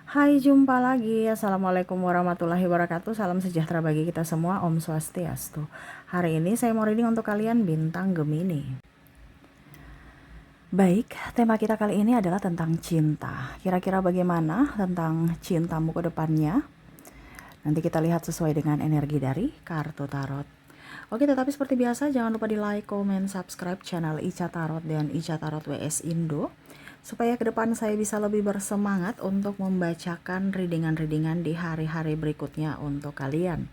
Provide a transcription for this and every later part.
Hai, jumpa lagi. Assalamualaikum warahmatullahi wabarakatuh. Salam sejahtera bagi kita semua. Om Swastiastu. Hari ini saya mau reading untuk kalian bintang Gemini. Baik, tema kita kali ini adalah tentang cinta. Kira-kira bagaimana tentang cintamu ke depannya? Nanti kita lihat sesuai dengan energi dari kartu tarot. Oke, tetapi seperti biasa jangan lupa di like, comment, subscribe channel Ica Tarot dan Ica Tarot WS Indo, supaya ke depan saya bisa lebih bersemangat untuk membacakan readingan-readingan di hari-hari berikutnya untuk kalian.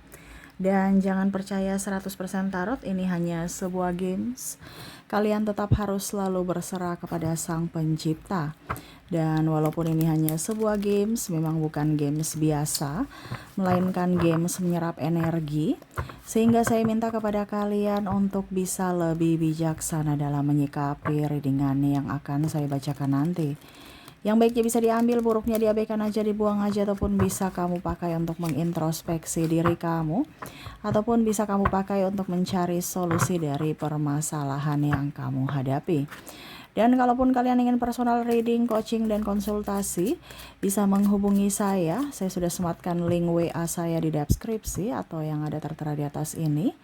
Dan jangan percaya 100% tarot ini hanya sebuah games. Kalian tetap harus selalu berserah kepada Sang Pencipta. Dan walaupun ini hanya sebuah games, memang bukan games biasa, melainkan games menyerap energi. Sehingga saya minta kepada kalian untuk bisa lebih bijaksana dalam menyikapi readingan yang akan saya bacakan nanti. Yang baiknya bisa diambil, buruknya diabaikan aja, dibuang aja, ataupun bisa kamu pakai untuk mengintrospeksi diri kamu, ataupun bisa kamu pakai untuk mencari solusi dari permasalahan yang kamu hadapi. Dan kalaupun kalian ingin personal reading, coaching, dan konsultasi, bisa menghubungi saya. Saya sudah sematkan link WA saya di deskripsi atau yang ada tertera di atas ini.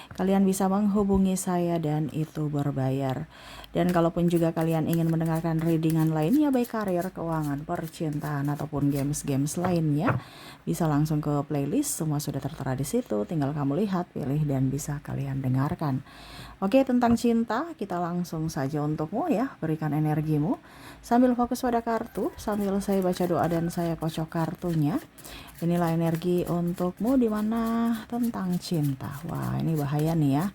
Kalian bisa menghubungi saya dan itu berbayar. Dan kalaupun juga kalian ingin mendengarkan readingan lainnya, baik karir, keuangan, percintaan, ataupun games-games lainnya, bisa langsung ke playlist. Semua sudah tertera di situ. Tinggal kamu lihat, pilih, dan bisa kalian dengarkan. Oke, tentang cinta, kita langsung saja untukmu ya, berikan energimu. Sambil fokus pada kartu, sambil saya baca doa dan saya kocok kartunya. Inilah energi untukmu dimana tentang cinta. Wah, ini bahaya nih ya,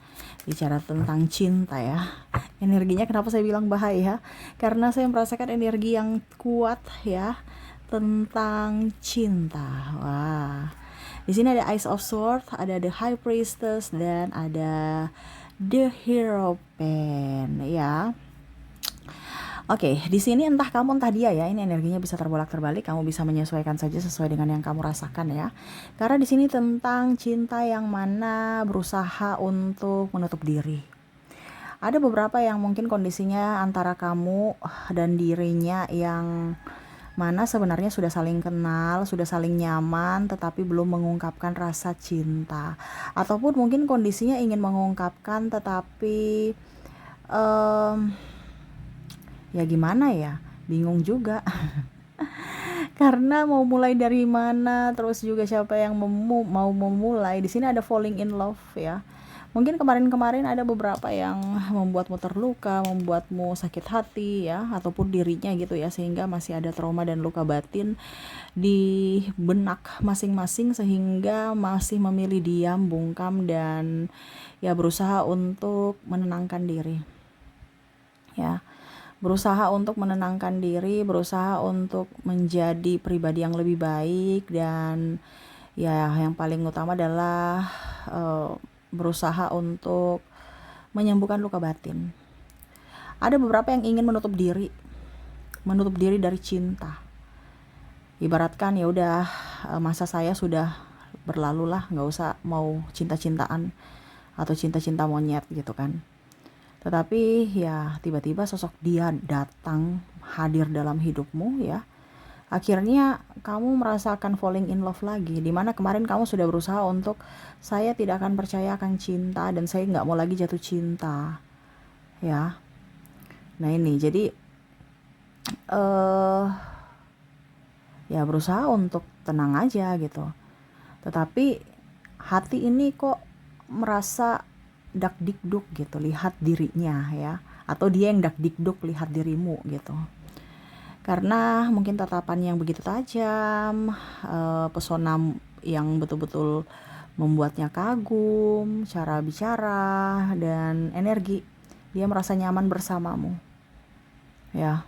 bicara tentang cinta ya. Energinya kenapa saya bilang bahaya? Karena saya merasakan energi yang kuat ya, tentang cinta. Wah, di sini ada Ace of Swords, ada The High Priestess, dan ada The Hierophant ya. Oke, di sini entah kamu entah dia ya, ini energinya bisa terbolak-terbalik, kamu bisa menyesuaikan saja sesuai dengan yang kamu rasakan ya. Karena di sini tentang cinta yang mana berusaha untuk menutup diri. Ada beberapa yang mungkin kondisinya antara kamu dan dirinya yang mana sebenarnya sudah saling kenal, sudah saling nyaman, tetapi belum mengungkapkan rasa cinta. Ataupun mungkin kondisinya ingin mengungkapkan tetapi ya gimana ya, bingung juga. Karena mau mulai dari mana, terus juga siapa yang mau memulai. Di sini ada falling in love ya. Mungkin kemarin-kemarin ada beberapa yang membuatmu terluka, membuatmu sakit hati ya, ataupun dirinya gitu ya, sehingga masih ada trauma dan luka batin di benak masing-masing, sehingga masih memilih diam, bungkam, dan ya berusaha untuk menenangkan diri ya. Berusaha untuk menenangkan diri, berusaha untuk menjadi pribadi yang lebih baik, dan ya yang paling utama adalah berusaha untuk menyembuhkan luka batin. Ada beberapa yang ingin menutup diri dari cinta. Ibaratkan ya udah, masa saya sudah berlalu lah, nggak usah mau cinta-cintaan atau cinta-cinta monyet gitu kan. Tetapi ya tiba-tiba sosok dia datang hadir dalam hidupmu ya. Akhirnya kamu merasakan falling in love lagi, dimana kemarin kamu sudah berusaha untuk saya tidak akan percaya akan cinta dan saya nggak mau lagi jatuh cinta ya. Nah ini jadi ya berusaha untuk tenang aja gitu, tetapi hati ini kok merasa dak dikduk gitu lihat dirinya ya, atau dia yang dak dikduk lihat dirimu gitu. Karena mungkin tatapan yang begitu tajam, pesona yang betul-betul membuatnya kagum, cara bicara dan energi, dia merasa nyaman bersamamu ya.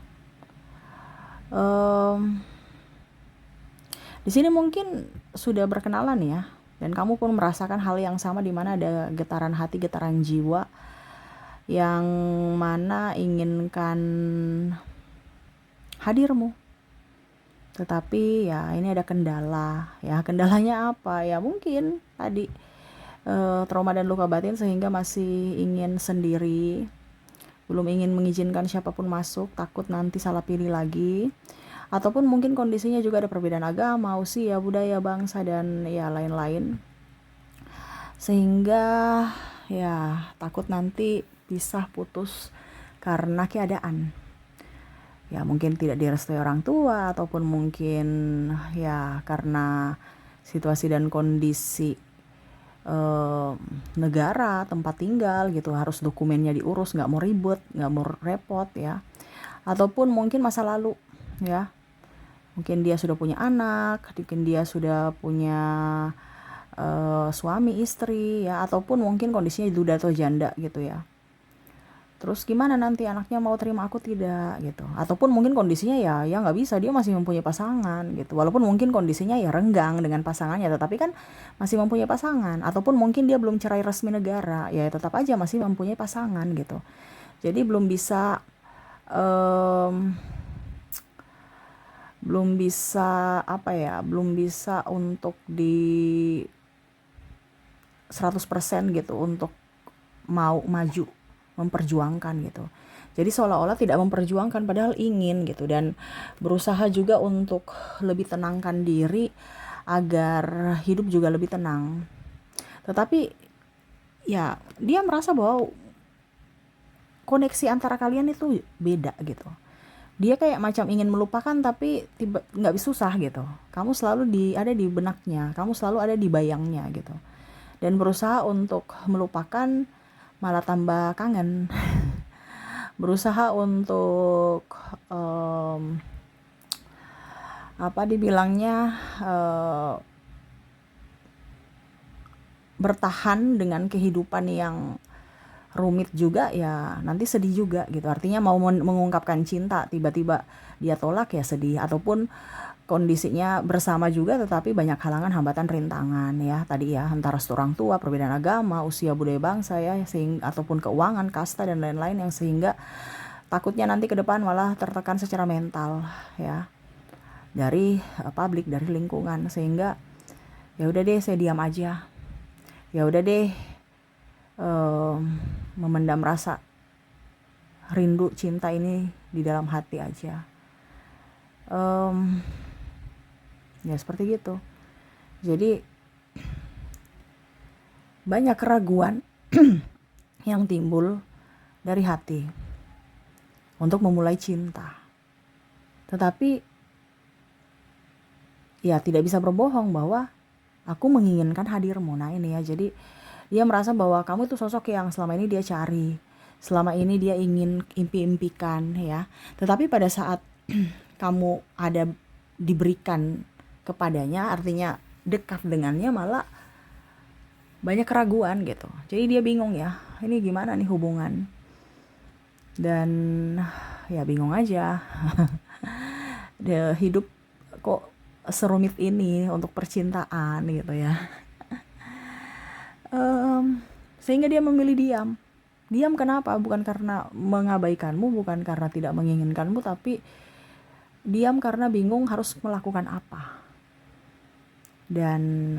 Di sini mungkin sudah berkenalan ya, dan kamu pun merasakan hal yang sama, di mana ada getaran hati, getaran jiwa yang mana inginkan hadirmu. Tetapi ya ini ada kendala ya. Kendalanya apa ya? Mungkin tadi trauma dan luka batin, sehingga masih ingin sendiri, belum ingin mengizinkan siapapun masuk, takut nanti salah pilih lagi. ataupun mungkin kondisinya juga ada perbedaan agama, usia, budaya, bangsa, dan ya lain-lain, sehingga ya takut nanti pisah putus karena keadaan. Ya mungkin tidak direstui orang tua, ataupun mungkin ya karena situasi dan kondisi negara tempat tinggal gitu, harus dokumennya diurus, nggak mau ribet, nggak mau repot ya. Ataupun mungkin masa lalu ya, mungkin dia sudah punya anak, mungkin dia sudah punya suami, istri ya, ataupun mungkin kondisinya duda atau janda gitu ya. Terus gimana nanti anaknya mau terima aku tidak gitu, ataupun mungkin kondisinya ya nggak bisa, dia masih mempunyai pasangan gitu, walaupun mungkin kondisinya ya renggang dengan pasangannya, tetapi kan masih mempunyai pasangan. Ataupun mungkin dia belum cerai resmi negara, ya tetap aja masih mempunyai pasangan gitu. Jadi belum bisa belum bisa untuk di 100% gitu untuk mau maju memperjuangkan gitu. Jadi seolah-olah tidak memperjuangkan padahal ingin gitu, dan berusaha juga untuk lebih tenangkan diri agar hidup juga lebih tenang. Tetapi ya dia merasa bahwa koneksi antara kalian itu beda gitu. Dia kayak macam ingin melupakan tapi nggak susah gitu. Kamu selalu ada di benaknya, kamu selalu ada di bayangnya gitu. Dan berusaha untuk melupakan malah tambah kangen. Berusaha untuk bertahan dengan kehidupan yang rumit juga ya, nanti sedih juga gitu. Artinya mau mengungkapkan cinta, tiba-tiba dia tolak ya sedih. Ataupun kondisinya bersama juga tetapi banyak halangan, hambatan, rintangan ya tadi ya, antara orang tua, perbedaan agama, usia, budaya, bangsa ya, ataupun keuangan, kasta, dan lain-lain, yang sehingga takutnya nanti ke depan malah tertekan secara mental ya, dari publik, dari lingkungan. Sehingga ya udah deh, saya diam aja, ya udah deh, memendam rasa rindu cinta ini di dalam hati aja. Ya seperti gitu. Jadi banyak keraguan yang timbul dari hati untuk memulai cinta. Tetapi ya tidak bisa berbohong bahwa aku menginginkan hadirmu. Nah ini ya, jadi dia merasa bahwa kamu itu sosok yang selama ini dia cari, selama ini dia ingin impi-impikan ya. Tetapi pada saat kamu ada diberikan kepadanya, artinya dekat dengannya, malah banyak keraguan gitu. Jadi dia bingung ya, ini gimana nih hubungan. Dan ya bingung aja. Dia hidup kok serumit ini untuk percintaan gitu ya. Sehingga dia memilih diam. Diam kenapa? Bukan karena mengabaikanmu, bukan karena tidak menginginkanmu, tapi diam karena bingung harus melakukan apa. Dan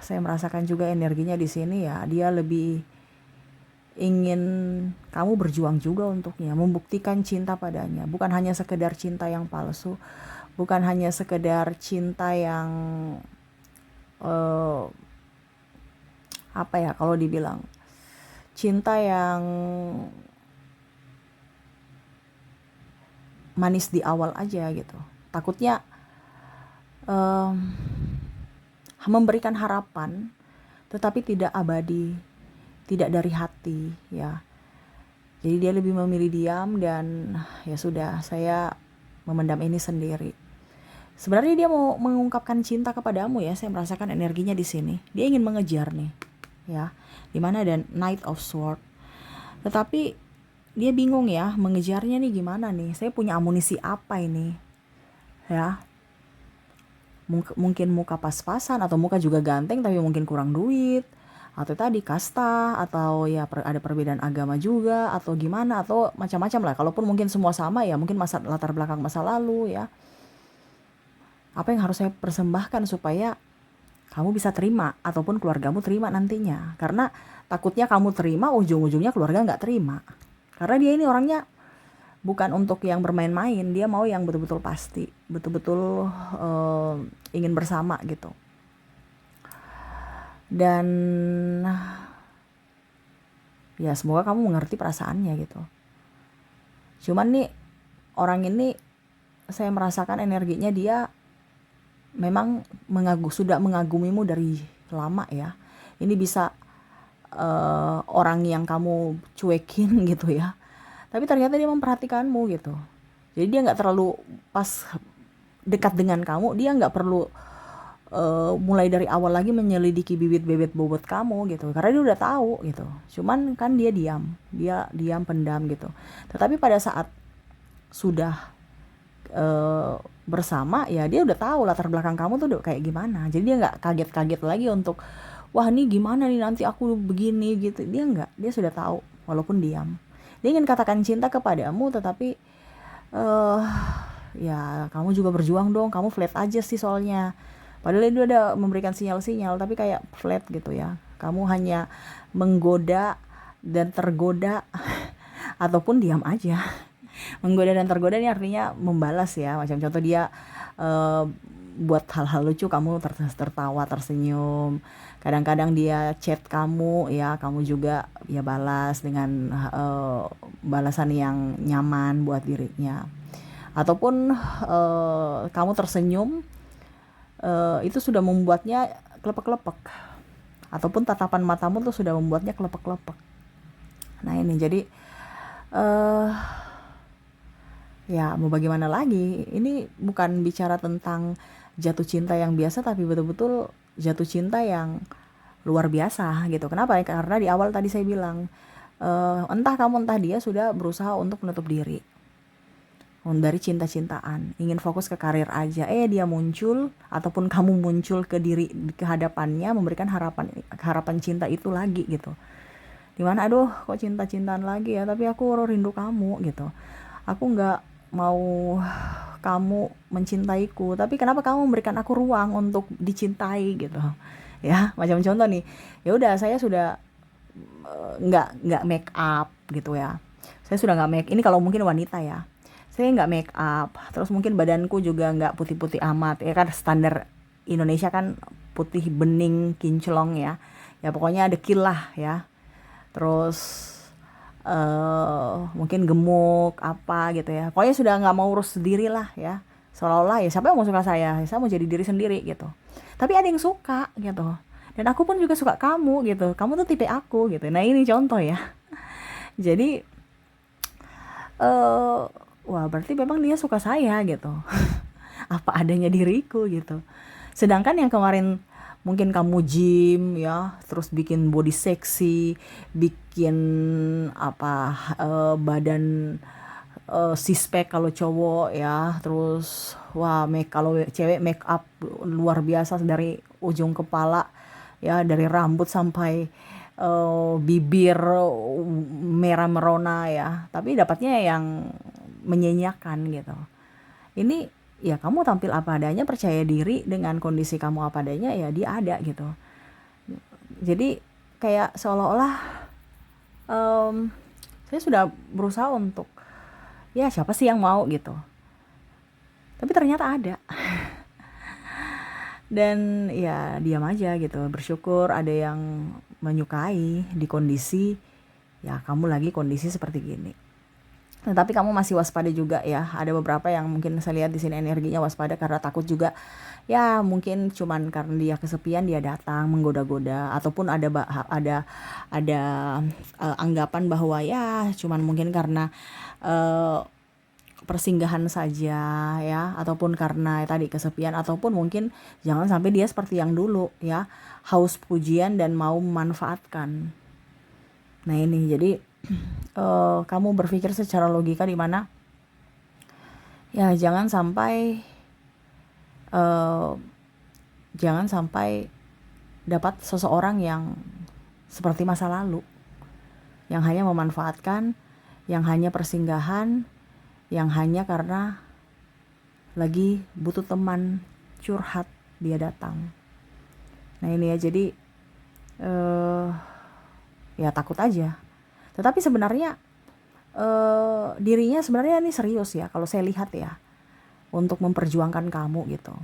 saya merasakan juga energinya di sini ya, dia lebih ingin kamu berjuang juga untuknya, membuktikan cinta padanya, bukan hanya sekedar cinta yang palsu, bukan hanya sekedar cinta yang kalau dibilang cinta yang manis di awal aja gitu. Takutnya memberikan harapan tetapi tidak abadi, tidak dari hati ya. Jadi dia lebih memilih diam, dan ya sudah, saya memendam ini sendiri. Sebenarnya dia mau mengungkapkan cinta kepadamu ya, saya merasakan energinya di sini. Dia ingin mengejar nih ya, dimana ada Knight of Sword. Tetapi dia bingung ya, mengejarnya nih gimana nih, saya punya amunisi apa ini ya. Mungkin muka pas-pasan, atau muka juga ganteng tapi mungkin kurang duit, atau tadi kasta, atau ya ada perbedaan agama juga, atau gimana, atau macam-macam lah. Kalaupun mungkin semua sama ya, mungkin latar belakang masa lalu ya. Apa yang harus saya persembahkan supaya kamu bisa terima, ataupun keluargamu terima nantinya. Karena takutnya kamu terima, ujung-ujungnya keluarga gak terima. Karena dia ini orangnya bukan untuk yang bermain-main, dia mau yang betul-betul pasti, betul-betul ingin bersama gitu. Dan ya semoga kamu mengerti perasaannya gitu. Cuman nih orang ini saya merasakan energinya dia memang sudah mengagumimu dari lama ya. Ini bisa orang yang kamu cuekin gitu ya, tapi ternyata dia memperhatikanmu gitu. Jadi dia nggak terlalu, pas dekat dengan kamu dia nggak perlu mulai dari awal lagi menyelidiki bibit-bibit bobot kamu gitu, karena dia udah tahu gitu. Cuman kan dia diam pendam gitu. Tetapi pada saat sudah bersama ya, dia udah tahu latar belakang kamu tuh udah kayak gimana. Jadi dia nggak kaget-kaget lagi untuk wah ini gimana nih nanti aku begini gitu. Dia nggak, dia sudah tahu walaupun diam. Dia ingin katakan cinta kepadamu, tetapi ya kamu juga berjuang dong. Kamu flat aja sih soalnya, padahal dia udah memberikan sinyal-sinyal tapi kayak flat gitu ya. Kamu hanya menggoda dan tergoda ataupun diam aja. Menggoda dan tergoda ini artinya membalas ya, macam contoh dia buat hal-hal lucu, kamu tertawa tersenyum. Kadang-kadang dia chat kamu ya, kamu juga ya balas dengan balasan yang nyaman buat dirinya. Ataupun kamu tersenyum, itu sudah membuatnya kelepek-kelepek. Ataupun tatapan matamu tuh sudah membuatnya kelepek-kelepek. Nah ini jadi ya mau bagaimana lagi, ini bukan bicara tentang jatuh cinta yang biasa, tapi betul-betul jatuh cinta yang luar biasa gitu. Kenapa? Karena di awal tadi saya bilang, entah kamu entah dia sudah berusaha untuk menutup diri dari cinta-cintaan, ingin fokus ke karir aja. Dia muncul ataupun kamu muncul ke hadapannya, memberikan harapan cinta itu lagi gitu. Dimana aduh kok cinta-cintaan lagi ya, tapi aku rindu kamu gitu. Aku nggak mau kamu mencintaiku, tapi kenapa kamu memberikan aku ruang untuk dicintai gitu ya. Macam contoh nih, ya udah saya sudah nggak make up gitu ya. Saya sudah nggak make, ini kalau mungkin wanita ya, saya nggak make up, terus mungkin badanku juga nggak putih-putih amat ya kan, standar Indonesia kan putih bening kinclong ya, ya pokoknya dekil lah ya. Terus mungkin gemuk apa gitu ya, pokoknya sudah nggak mau urus sendiri lah ya, seolah-olah ya siapa yang mau suka saya mau jadi diri sendiri gitu. Tapi ada yang suka gitu, dan aku pun juga suka kamu gitu, kamu tuh tipe aku gitu. Nah ini contoh ya. Jadi wah berarti memang dia suka saya gitu. Apa adanya diriku gitu. Sedangkan yang kemarin mungkin kamu gym ya, terus bikin body seksi, bikin apa badan six pack kalau cowok ya, terus wah kalau cewek make up luar biasa dari ujung kepala ya, dari rambut sampai bibir merah merona ya, tapi dapatnya yang menyenyakan gitu. Ini ya kamu tampil apa adanya, percaya diri dengan kondisi kamu apa adanya, ya dia ada gitu. Jadi kayak seolah-olah saya sudah berusaha untuk ya siapa sih yang mau gitu, tapi ternyata ada. Dan ya diam aja gitu, bersyukur ada yang menyukai di kondisi ya kamu lagi kondisi seperti gini. Nah, tapi kamu masih waspada juga ya. Ada beberapa yang mungkin saya lihat di sini energinya waspada karena takut juga. Ya mungkin cuman karena dia kesepian dia datang menggoda-goda, ataupun ada anggapan bahwa ya cuman mungkin karena persinggahan saja ya, ataupun karena tadi kesepian, ataupun mungkin jangan sampai dia seperti yang dulu ya, haus pujian dan mau memanfaatkan. Nah ini jadi kamu berpikir secara logika di mana ya jangan sampai dapat seseorang yang seperti masa lalu, yang hanya memanfaatkan, yang hanya persinggahan, yang hanya karena lagi butuh teman curhat dia datang. Nah ini ya, jadi ya takut aja. Tetapi sebenarnya dirinya sebenarnya ini serius ya kalau saya lihat ya, untuk memperjuangkan kamu gitu.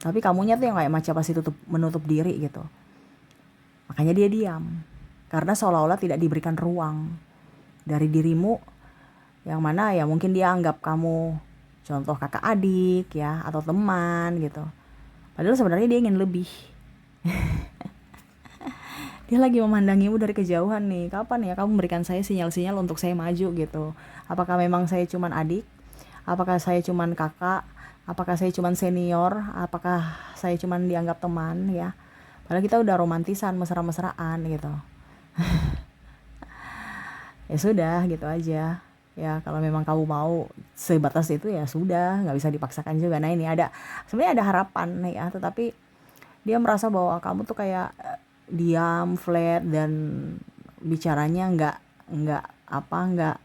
Tapi kamunya tuh yang kayak macam pasti menutup diri gitu. Makanya dia diam. Karena seolah-olah tidak diberikan ruang dari dirimu, yang mana ya mungkin dia anggap kamu contoh kakak adik ya, atau teman gitu. Padahal sebenarnya dia ingin lebih. Dia lagi memandangimu dari kejauhan nih. Kapan ya kamu memberikan saya sinyal-sinyal untuk saya maju gitu? Apakah memang saya cuman adik? Apakah saya cuman kakak? Apakah saya cuman senior? Apakah saya cuman dianggap teman ya? Padahal kita udah romantisan, mesra-mesraan gitu. Ya sudah gitu aja. Ya kalau memang kamu mau sebatas itu ya sudah, nggak bisa dipaksakan juga. Nah ini sebenarnya ada harapan ya, tetapi dia merasa bahwa kamu tuh kayak diam, flat, dan bicaranya nggak apa nggak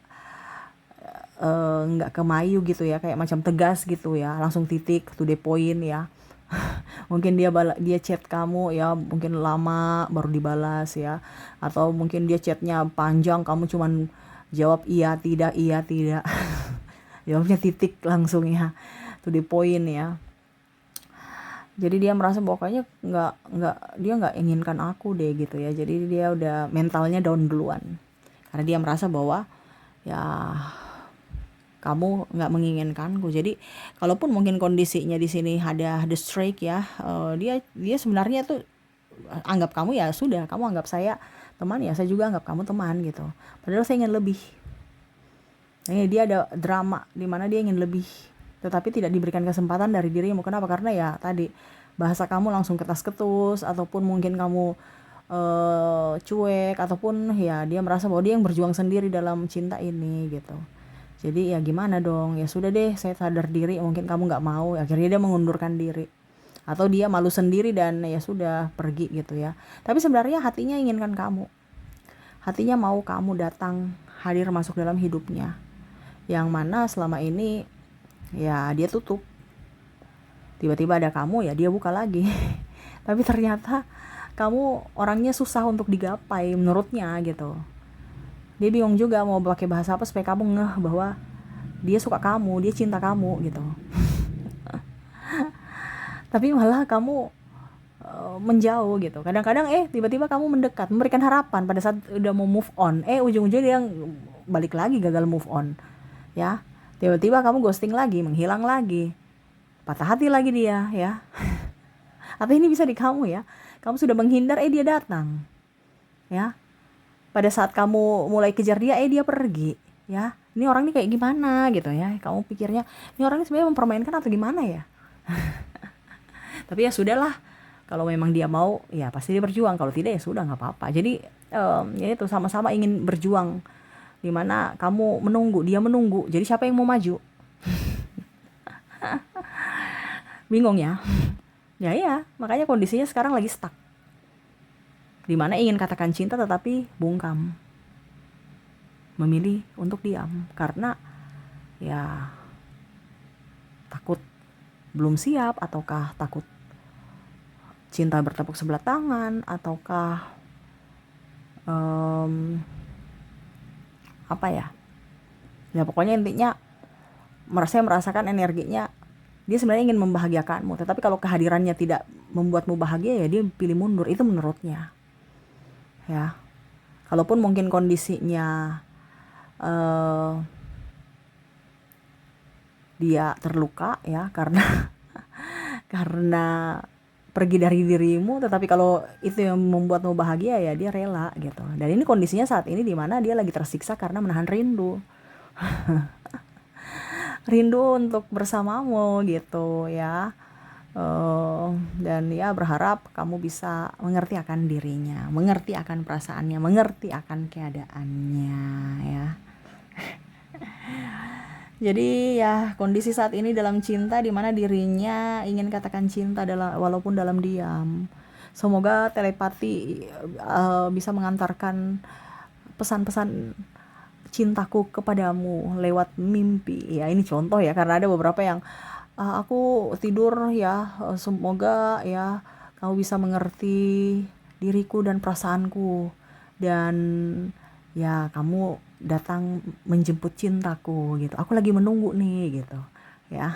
kemayu gitu ya, kayak macam tegas gitu ya, langsung titik to the point ya. Mungkin dia chat kamu ya, mungkin lama baru dibalas ya, atau mungkin dia chatnya panjang, kamu cuman jawab iya tidak jawabnya titik langsung ya, to the point ya. Jadi dia merasa bahwa kayaknya dia nggak inginkan aku deh gitu ya. Jadi dia udah mentalnya down duluan karena dia merasa bahwa ya kamu nggak menginginkanku. Jadi kalaupun mungkin kondisinya di sini ada the strike ya, dia sebenarnya tuh anggap kamu ya sudah, kamu anggap saya teman ya saya juga anggap kamu teman gitu. Padahal saya ingin lebih. Ini dia ada drama di mana dia ingin lebih, tetapi tidak diberikan kesempatan dari dirimu. Kenapa? Karena ya tadi bahasa kamu langsung ketas-ketus, ataupun mungkin kamu cuek, ataupun ya dia merasa bahwa dia yang berjuang sendiri dalam cinta ini gitu. Jadi ya gimana dong, ya sudah deh saya sadar diri, mungkin kamu nggak mau, akhirnya dia mengundurkan diri. Atau dia malu sendiri dan ya sudah pergi gitu ya. Tapi sebenarnya hatinya inginkan kamu. Hatinya mau kamu datang, hadir masuk dalam hidupnya. Yang mana selama ini ya dia tutup. Tiba-tiba ada kamu ya dia buka lagi. Tapi ternyata kamu orangnya susah untuk digapai menurutnya gitu. Dia bingung juga mau pakai bahasa apa supaya kamu ngeh bahwa dia suka kamu, dia cinta kamu gitu. Tapi malah kamu menjauh gitu. Kadang-kadang tiba-tiba kamu mendekat, memberikan harapan pada saat udah mau move on. Ujung-ujungnya dia balik lagi, gagal move on. Ya. Tiba-tiba kamu ghosting lagi, menghilang lagi. Patah hati lagi dia ya. Atau ini bisa di kamu ya. Kamu sudah menghindar, dia datang. Ya. Pada saat kamu mulai kejar dia, dia pergi, ya. Ini orang ini kayak gimana gitu ya. Kamu pikirnya, ini orang ini sebenarnya mempermainkan atau gimana ya? Tapi ya sudahlah. Kalau memang dia mau, ya pasti dia berjuang. Kalau tidak ya sudah, nggak apa-apa. Jadi ya itu sama-sama ingin berjuang. Dimana kamu menunggu, dia menunggu. Jadi siapa yang mau maju? Bingung ya? Ya, makanya kondisinya sekarang lagi stuck. Dimana ingin katakan cinta tetapi bungkam, memilih untuk diam karena ya takut belum siap, ataukah takut cinta bertepuk sebelah tangan, ataukah apa ya pokoknya intinya saya merasakan energinya dia sebenarnya ingin membahagiakanmu, tetapi kalau kehadirannya tidak membuatmu bahagia ya dia pilih mundur. Itu menurutnya ya. Kalaupun mungkin kondisinya dia terluka ya karena pergi dari dirimu, tetapi kalau itu yang membuatmu bahagia ya dia rela gitu. Dan ini kondisinya saat ini di mana dia lagi tersiksa karena menahan rindu. Rindu untuk bersamamu gitu ya. Dan ya berharap kamu bisa mengerti akan dirinya, mengerti akan perasaannya, mengerti akan keadaannya ya. Jadi ya kondisi saat ini dalam cinta, dimana dirinya ingin katakan cinta walaupun dalam diam. Semoga telepati bisa mengantarkan pesan-pesan cintaku kepadamu lewat mimpi ya. Ini contoh ya, karena ada beberapa yang aku tidur ya, semoga ya kamu bisa mengerti diriku dan perasaanku, dan ya kamu datang menjemput cintaku gitu. Aku lagi menunggu nih gitu. Ya.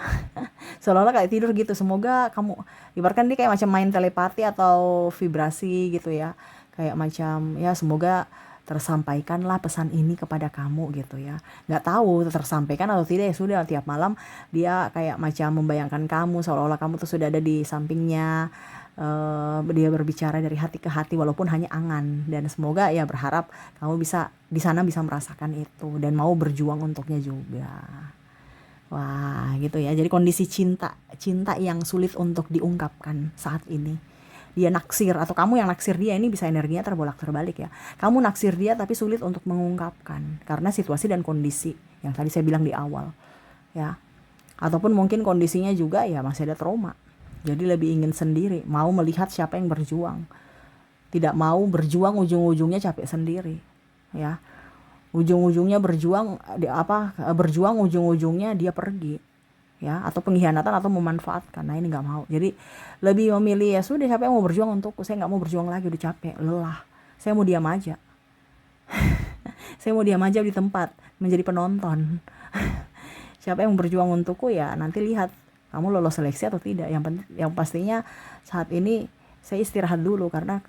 Seolah-olah kayak tidur gitu. Semoga kamu, ibaratkan dia kayak macam main telepati atau vibrasi gitu ya. Kayak macam ya semoga tersampaikanlah pesan ini kepada kamu gitu ya. Nggak tahu tersampaikan atau tidak, ya sudah, tiap malam dia kayak macam membayangkan kamu seolah-olah kamu tuh sudah ada di sampingnya. Dia berbicara dari hati ke hati walaupun hanya angan, dan semoga ya berharap kamu bisa di sana bisa merasakan itu dan mau berjuang untuknya juga. Wah, gitu ya. Jadi kondisi cinta yang sulit untuk diungkapkan saat ini. Dia naksir atau kamu yang naksir dia, ini bisa energinya terbolak-terbalik ya. Kamu naksir dia tapi sulit untuk mengungkapkan karena situasi dan kondisi yang tadi saya bilang di awal, ya. Ataupun mungkin kondisinya juga ya masih ada trauma. Jadi lebih ingin sendiri, mau melihat siapa yang berjuang. Tidak mau berjuang, ujung-ujungnya capek sendiri, ya. Ujung-ujungnya berjuang ujung-ujungnya dia pergi, ya, atau pengkhianatan atau memanfaatkan. Nah, ini nggak mau. Jadi lebih memilih ya sudah, siapa yang mau berjuang untukku, saya nggak mau berjuang lagi, udah capek, lelah, saya mau diam aja. Saya mau diam aja di tempat menjadi penonton. Siapa yang berjuang untukku, ya nanti lihat kamu lolos seleksi atau tidak. Yang pastinya saat ini saya istirahat dulu karena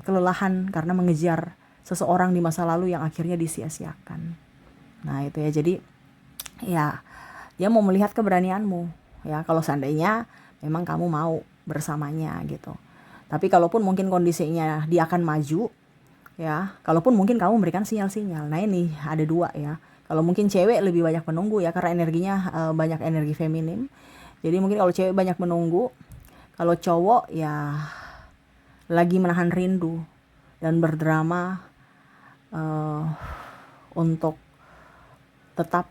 kelelahan, karena mengejar seseorang di masa lalu yang akhirnya disia-siakan. Nah itu ya, jadi ya dia mau melihat keberanianmu ya, kalau seandainya memang kamu mau bersamanya gitu. Tapi kalaupun mungkin kondisinya dia akan maju ya, kalaupun mungkin kamu memberikan sinyal-sinyal. Nah ini ada dua ya. Kalau mungkin cewek lebih banyak menunggu ya, karena energinya banyak energi feminim. Jadi mungkin kalau cewek banyak menunggu, kalau cowok ya lagi menahan rindu dan berdrama untuk tetap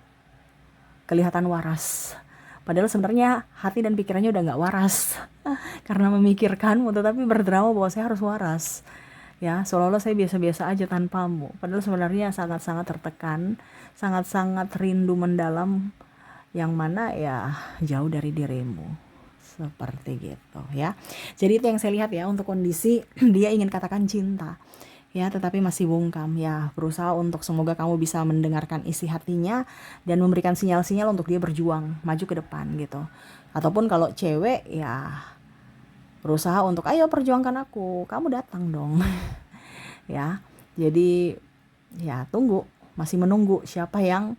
kelihatan waras. Padahal sebenarnya hati dan pikirannya udah nggak waras karena memikirkanmu, tetapi berdrama bahwa saya harus waras. Ya, seolah-olah saya biasa-biasa aja tanpamu. Padahal sebenarnya sangat-sangat tertekan, sangat-sangat rindu mendalam yang mana ya jauh dari dirimu. Seperti gitu ya. Jadi itu yang saya lihat ya untuk kondisi dia ingin katakan cinta. Ya, tetapi masih bungkam ya, berusaha untuk semoga kamu bisa mendengarkan isi hatinya dan memberikan sinyal-sinyal untuk dia berjuang maju ke depan gitu. Ataupun kalau cewek ya berusaha untuk ayo perjuangkan aku, kamu datang dong. Ya, jadi ya tunggu, masih menunggu siapa yang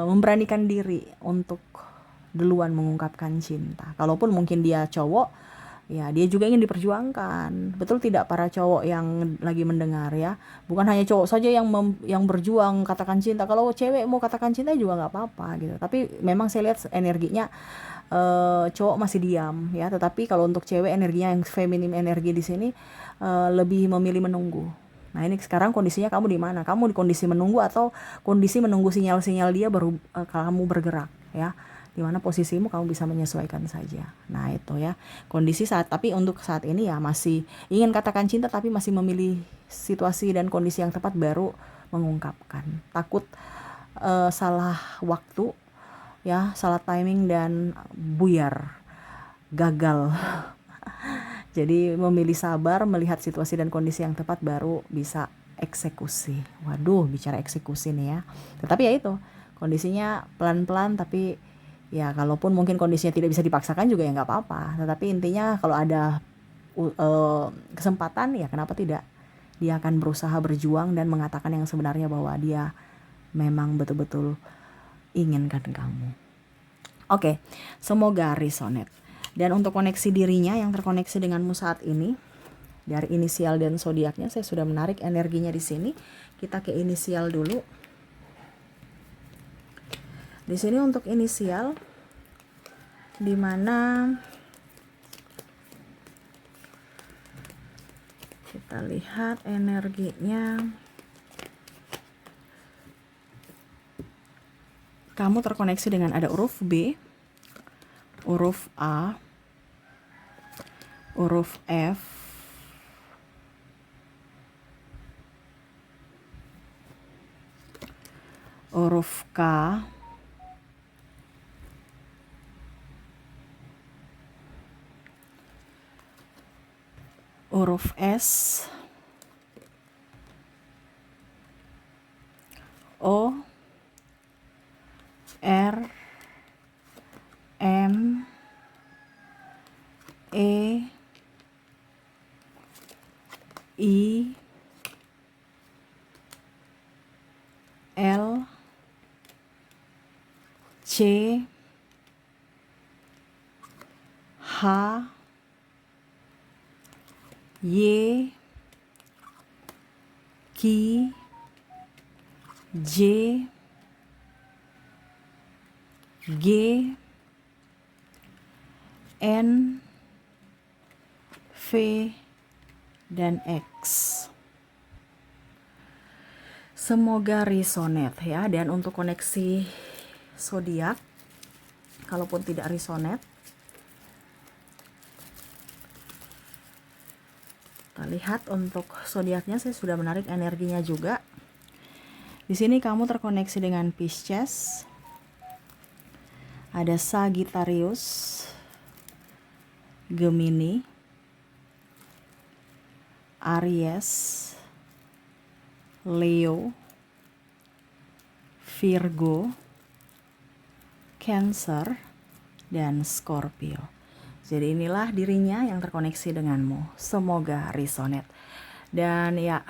memberanikan diri untuk duluan mengungkapkan cinta. Kalaupun mungkin dia cowok, ya dia juga ingin diperjuangkan. Betul tidak para cowok yang lagi mendengar ya? Bukan hanya cowok saja yang berjuang katakan cinta. Kalau cewek mau katakan cinta juga nggak apa-apa gitu. Tapi memang saya lihat energinya cowok masih diam ya. Tetapi kalau untuk cewek energinya yang feminim energi di sini lebih memilih menunggu. Nah ini sekarang kondisinya kamu di mana? Kamu di kondisi menunggu atau kondisi menunggu sinyal-sinyal dia baru kamu bergerak ya? Di mana posisimu kamu bisa menyesuaikan saja. Nah itu ya kondisi tapi untuk saat ini ya masih ingin katakan cinta tapi masih memilih situasi dan kondisi yang tepat baru mengungkapkan. Takut salah waktu ya, salah timing dan buyar, gagal. Jadi memilih sabar, melihat situasi dan kondisi yang tepat baru bisa eksekusi. Waduh, bicara eksekusi nih ya. Tetapi ya itu, kondisinya pelan-pelan, tapi ya kalaupun mungkin kondisinya tidak bisa dipaksakan juga ya nggak apa-apa. Tetapi intinya kalau ada kesempatan ya kenapa tidak. Dia akan berusaha berjuang dan mengatakan yang sebenarnya bahwa dia memang betul-betul inginkan kamu. Oke, semoga resonate. Dan untuk koneksi dirinya yang terkoneksi denganmu saat ini, dari inisial dan zodiaknya saya sudah menarik energinya di sini. Kita ke inisial dulu. Di sini untuk inisial, di mana kita lihat energinya. Kamu terkoneksi dengan ada huruf B, huruf A, huruf F, huruf K, huruf S, I, L, C, H, Y, K, J, G, N, V, dan X. Semoga resonate ya. Dan untuk koneksi zodiak, kalaupun tidak resonate, kita lihat untuk zodiaknya saya sudah menarik energinya juga. Di sini kamu terkoneksi dengan Pisces, ada Sagittarius, Gemini, Aries, Leo, Virgo, Cancer, dan Scorpio. Jadi inilah dirinya yang terkoneksi denganmu. Semoga resonate. Dan ya,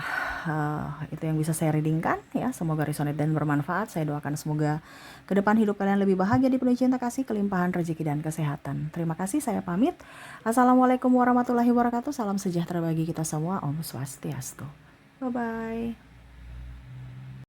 itu yang bisa saya readingkan ya. Semoga resonate dan bermanfaat. Saya doakan semoga ke depan hidup kalian lebih bahagia, dipenuhi cinta kasih, kelimpahan rezeki dan kesehatan. Terima kasih, saya pamit. Assalamualaikum warahmatullahi wabarakatuh. Salam sejahtera bagi kita semua. Om Swastiastu. Bye-bye.